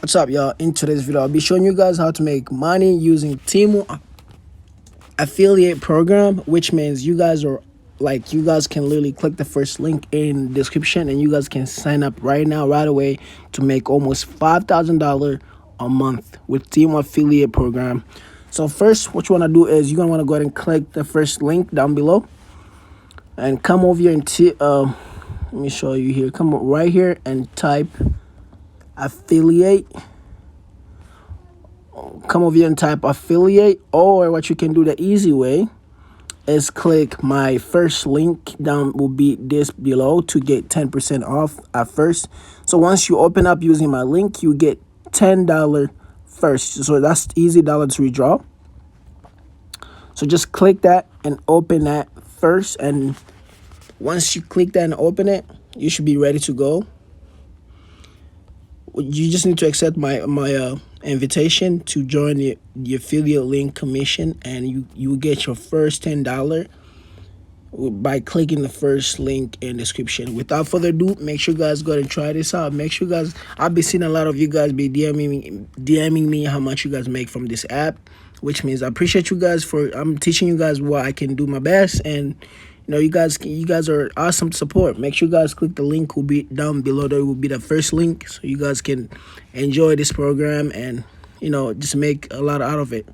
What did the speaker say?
What's up, y'all? In today's video, I'll be showing you guys how to make money using TEMU affiliate program, which means you guys can literally click the first link in the description and you guys can sign up right now, right away, to make almost $5,000 a month with TEMU affiliate program. So first, what you want to do is you're gonna want to go ahead and click the first link down below and come over here and let me show you here. Come right here and type affiliate. Come over here and type affiliate, or what you can do the easy way is click my first link down will be this below to get 10% off at first. So once you open up using my link, you get $10 first. So that's easy dollar to withdraw. So just click that and open that first, and once you click that and open it, you should be ready to go. You just need to accept my invitation to join the affiliate link commission, and you get your first $10 by clicking the first link in the description. Without further ado, make sure you guys go ahead and try this out. Make sure you guys, I've been seeing a lot of you guys be DMing me how much you guys make from this app, which means I appreciate you guys I'm teaching you guys what I can do my best, and you guys are awesome to support. Make sure you guys click the link will be down below. There will be the first link, so you guys can enjoy this program and just make a lot out of it.